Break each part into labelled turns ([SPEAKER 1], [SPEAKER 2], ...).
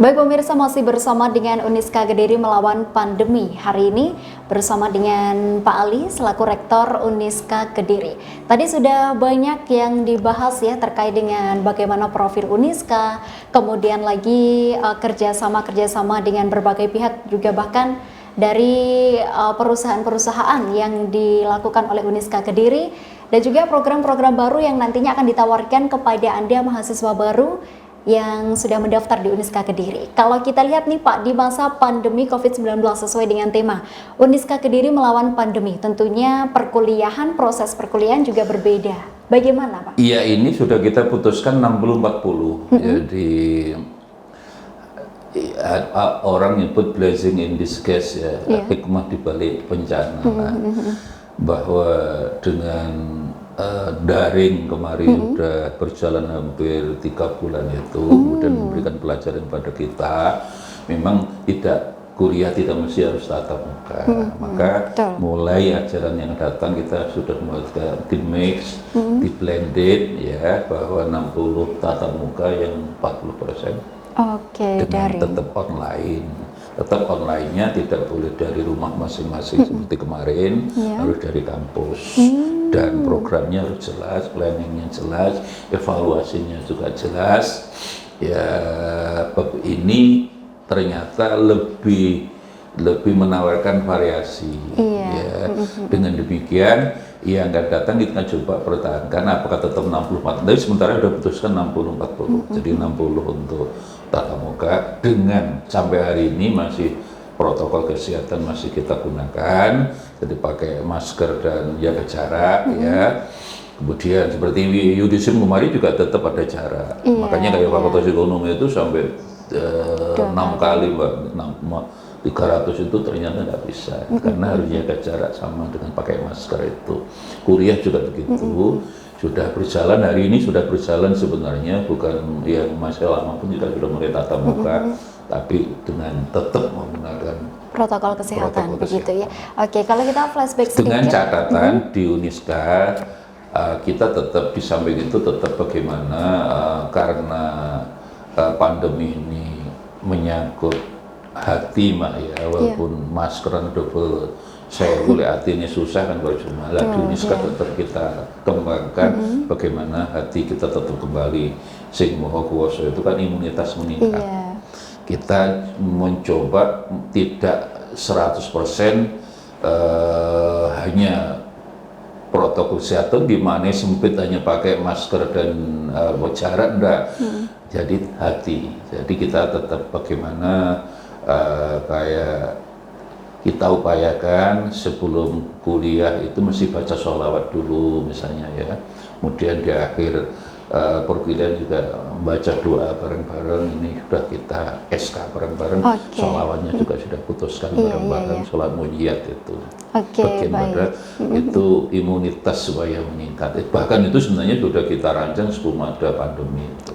[SPEAKER 1] Baik pemirsa, masih bersama dengan Uniska Kediri melawan pandemi. Hari ini bersama dengan Pak Ali selaku Rektor Uniska Kediri. Tadi sudah banyak yang dibahas ya terkait dengan bagaimana profil Uniska, kemudian lagi kerjasama dengan berbagai pihak, juga bahkan dari perusahaan-perusahaan yang dilakukan oleh Uniska Kediri, dan juga program-program baru yang nantinya akan ditawarkan kepada Anda mahasiswa baru yang sudah mendaftar di Uniska Kediri. Kalau kita lihat nih Pak, di masa pandemi COVID-19 sesuai dengan tema Uniska Kediri melawan pandemi, tentunya proses perkuliahan juga berbeda. Bagaimana Pak?
[SPEAKER 2] Iya, ini sudah kita putuskan 60-40. Jadi orang nyebut blessing in disguise ya, hikmah di balik bencana. Bahwa dengan daring kemarin sudah berjalan hampir 3 bulan itu, kemudian memberikan pelajaran pada kita, memang kuliah tidak mesti harus tatap muka. Maka mulai ajaran yang datang kita sudah membuat di mix, di blended ya, bahwa 60 tatap muka yang 40% dengan tetap online. Tetap online-nya tidak boleh dari rumah masing-masing seperti kemarin, harus dari kampus. Dan programnya harus jelas, planningnya jelas, evaluasinya juga jelas. Ya, ini ternyata lebih menawarkan variasi. Ya. Dengan demikian, yang akan datang kita coba pertahankan apakah tetap 60-40. Tapi sementara sudah putuskan 60-40. Jadi 60 untuk tatap muka, dengan sampai hari ini masih protokol kesehatan masih kita gunakan, jadi pakai masker dan jaga jarak ya. Kemudian seperti Yudhisim kemarin juga tetap ada jarak. Makanya kayak Fakultas Ekonomi itu sampai 6 kali Mbak, 300 itu ternyata nggak bisa karena harus jaga jarak sama dengan pakai masker itu. Kuliah juga begitu. Sudah berjalan, hari ini sudah berjalan sebenarnya, bukan yang masih lama pun juga sudah mulai tatap muka, tapi dengan tetap menggunakan
[SPEAKER 1] protokol kesehatan begitu ya. Oke, kalau kita flashback sedikit.
[SPEAKER 2] Dengan catatan di Uniska, kita tetap di samping itu tetap bagaimana karena pandemi ini menyangkut hati Mak ya, walaupun maskeran double saya boleh artinya susah kan kalau cuma di Uniska tetap kita kembangkan bagaimana hati kita tetap kembali sing moho kuwasa itu kan imunitas meningkat. Kita mencoba tidak 100% hanya protokol kesehatan di mana sempit hanya pakai masker dan jarak, enggak. Jadi hati. Jadi kita tetap bagaimana kayak kita upayakan sebelum kuliah itu mesti baca sholawat dulu misalnya ya. Kemudian di akhir perkuliahan juga baca doa bareng-bareng. Ini sudah kita SK bareng-bareng. Sholawatnya juga sudah putuskan bareng-bareng. Sholat mujiyat itu. Bagaimana itu imunitas supaya meningkat. Bahkan itu sebenarnya sudah kita rancang sebelum ada pandemi itu.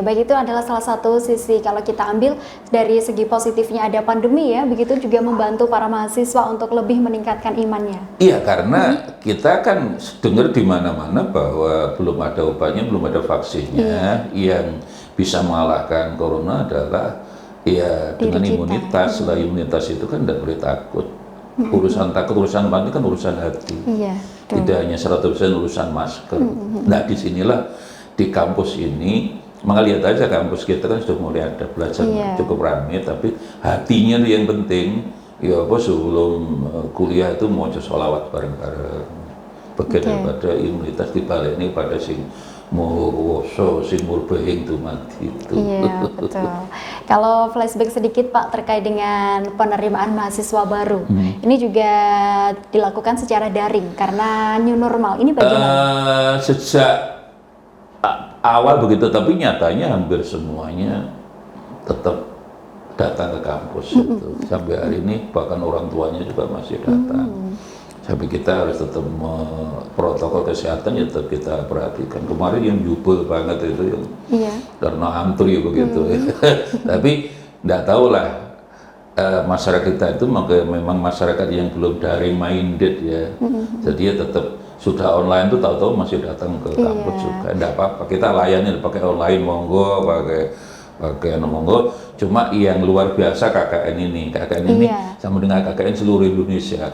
[SPEAKER 1] Baik, itu adalah salah satu sisi kalau kita ambil dari segi positifnya ada pandemi ya, begitu juga membantu para mahasiswa untuk lebih meningkatkan imannya.
[SPEAKER 2] Iya, karena kita kan dengar di mana-mana bahwa belum ada obatnya, belum ada vaksinnya. Yang bisa mengalahkan corona adalah ya dengan imunitas. Setelah imunitas itu kan tidak boleh takut. Urusan takut, urusan panik kan urusan hati. Tidak hanya 100% urusan masker. Nah, disinilah di kampus ini, lihat aja kampus kita kan sudah mulai ada belajar cukup ramai, tapi hatinya itu yang penting. Ya apa sebelum kuliah itu mau sholawat bareng-bareng. Bagian daripada imunitas dibalik ini pada sing mohowoso sing murbahing itu mati itu.
[SPEAKER 1] Iya, betul. Kalau flashback sedikit Pak terkait dengan penerimaan mahasiswa baru, ini juga dilakukan secara daring karena new normal. Ini bagaimana?
[SPEAKER 2] Sejak awal begitu, tapi nyatanya hampir semuanya tetap datang ke kampus itu. Sampai hari ini bahkan orang tuanya juga masih datang. Tapi kita harus tetap protokol kesehatan ya tetap kita perhatikan. Kemarin yang jubel banget itu yang karena antri begitu. Tapi tidak tahulah masyarakat kita itu memang masyarakat yang belum daring minded ya. Jadi ya tetap sudah online tuh tahu-tahu masih datang ke kampus juga. Tidak apa-apa, kita layani pakai online monggo, pakai pakaian monggo. Cuma yang luar biasa KKN ini sama dengan KKN seluruh Indonesia.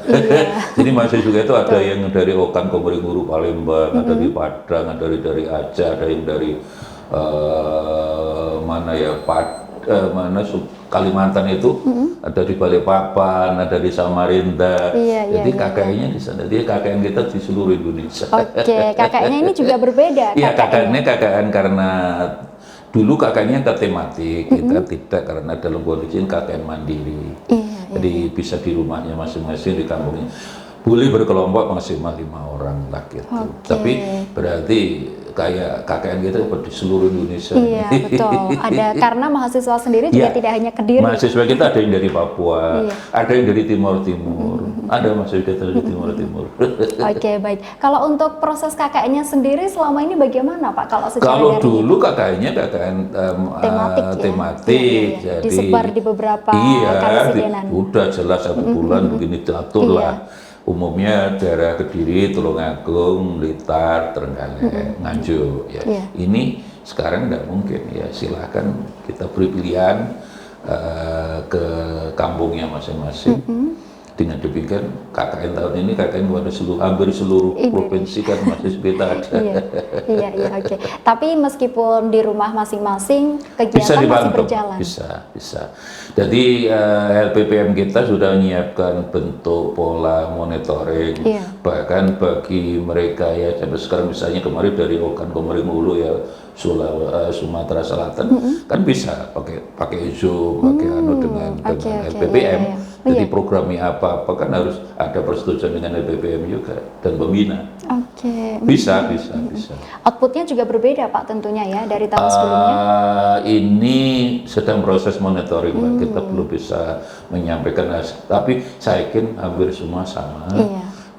[SPEAKER 2] Jadi masih juga itu ada yang dari Okan Komering-Uru Palembang, ada di Padang, ada dari Aceh, ada yang dari Kalimantan itu, ada di Balikpapan, ada di Samarinda. Jadi KKN-nya di sana. Jadi KKN kita di seluruh Indonesia.
[SPEAKER 1] Oke, KKN-nya ini juga berbeda.
[SPEAKER 2] Iya, KKN-nya KKN karena dulu KKN-nya ke tematik, kita tidak, karena dalam kondisi KKN mandiri. Jadi bisa di rumahnya masing-masing, di kampungnya. Boleh berkelompok maksimal 5 orang lah gitu. Tapi berarti kayak KKN kita di seluruh Indonesia.
[SPEAKER 1] Iya, betul. Ada karena mahasiswa sendiri juga tidak hanya Kediri.
[SPEAKER 2] Mahasiswa kita ada yang dari Papua, ada yang dari Timur Timur, ada mahasiswa kita dari Timur Timur.
[SPEAKER 1] Oke, baik. Kalau untuk proses KKN-nya sendiri selama ini bagaimana, Pak?
[SPEAKER 2] Kalau dulu KKN-nya KKN tematik,
[SPEAKER 1] jadi disebar di beberapa karesidenan.
[SPEAKER 2] Udah jelas 1 bulan begini diatur lah. Umumnya daerah Kediri, Tulungagung, Blitar, Trenggalek, Nganjuk. Ini sekarang tidak mungkin ya. Silahkan kita beri pilihan ke kampungnya masing-masing. Dengan demikian KKN tahun ini KKN pada hampir seluruh provinsi kan masih kita ada.
[SPEAKER 1] Iya, oke. Tapi meskipun di rumah masing-masing kegiatan masih berjalan.
[SPEAKER 2] Bisa. Jadi LPPM kita sudah menyiapkan bentuk pola monitoring. Bahkan bagi mereka ya sampai sekarang, misalnya kemarin dari Okan Komering-Uru ya, Sumatera Selatan, kan bisa pakai Zoom, pakai dengan LPPM. Jadi programnya apa kan harus ada persetujuan dengan LPPM juga dan pembina. Bisa.
[SPEAKER 1] Outputnya juga berbeda, Pak, tentunya ya dari tahun sebelumnya.
[SPEAKER 2] Ini sedang proses monitoring, Pak. Kita belum bisa menyampaikan hasil, tapi saya yakin hampir semua sama.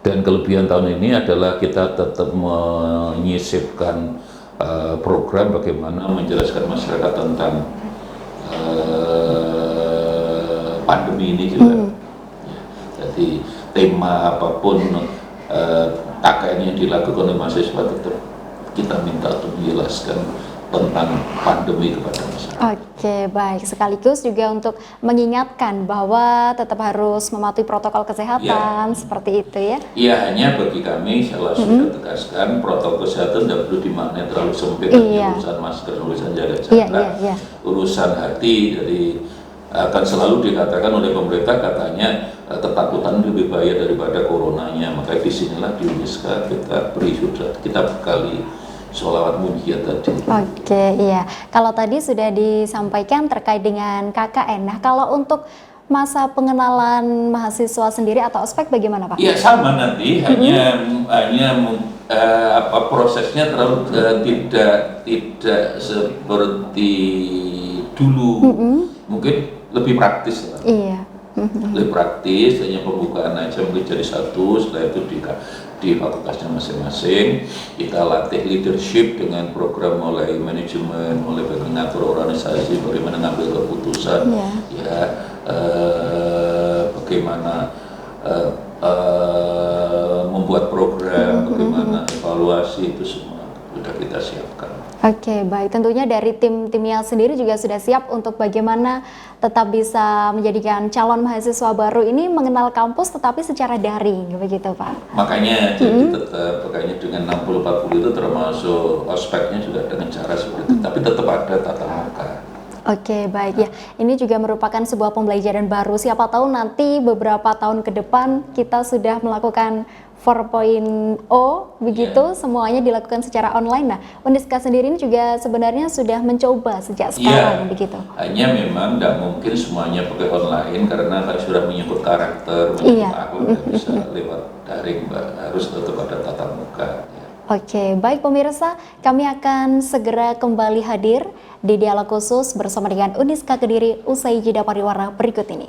[SPEAKER 2] Dan kelebihan tahun ini adalah kita tetap menyisipkan program bagaimana menjelaskan masyarakat tentang pandemi ini juga. Jadi tema apapun KKN yang dilakukan oleh mahasiswa tetap kita minta untuk menjelaskan tentang pandemi kepada masyarakat.
[SPEAKER 1] Oke, baik. Sekaligus juga untuk mengingatkan bahwa tetap harus mematuhi protokol kesehatan, seperti itu ya? Iya,
[SPEAKER 2] hanya bagi kami saya sudah tegaskan protokol kesehatan tidak perlu dimaknai terlalu sempit. Urusan masker, urusan jaga jarak, urusan hati. Jadi akan selalu dikatakan oleh pemerintah, katanya ketakutan lebih bahaya daripada coronanya. Makanya disinilah di Uniska kita beri kita bekali sholawat munjiat tadi.
[SPEAKER 1] Kalau tadi sudah disampaikan terkait dengan KKN. Nah, kalau untuk masa pengenalan mahasiswa sendiri atau ospek bagaimana, Pak?
[SPEAKER 2] Iya, sama nanti, hanya prosesnya terlalu tidak seperti dulu. Mungkin lebih praktis lah. Lebih praktis, hanya pembukaan aja mungkin jadi satu, setelah itu di fakultasnya masing-masing kita latih leadership dengan program mulai manajemen, mulai bagaimana ngatur organisasi, bagaimana ngambil keputusan, bagaimana membuat program, bagaimana evaluasi, itu semua sudah kita siapkan.
[SPEAKER 1] Baik. Tentunya dari timnya sendiri juga sudah siap untuk bagaimana tetap bisa menjadikan calon mahasiswa baru ini mengenal kampus tetapi secara daring, begitu, Pak?
[SPEAKER 2] Makanya jadi tetap, makanya dengan 60-40 itu termasuk ospeknya juga dengan cara seperti itu, tapi tetap ada tatap muka.
[SPEAKER 1] Baik ya. Ini juga merupakan sebuah pembelajaran baru. Siapa tahu nanti beberapa tahun ke depan kita sudah melakukan 4.0 begitu, semuanya dilakukan secara online. Nah, Uniska sendiri ini juga sebenarnya sudah mencoba sejak sekarang, begitu.
[SPEAKER 2] Hanya memang tidak mungkin semuanya pakai online karena sudah menyangkut karakter, menyangkut akhlak, tidak bisa lewat daring, Mbak. Harus tetap ada tatap muka.
[SPEAKER 1] Baik pemirsa, kami akan segera kembali hadir di dialog khusus bersama dengan Uniska Kediri usai jeda pariwara berikut ini.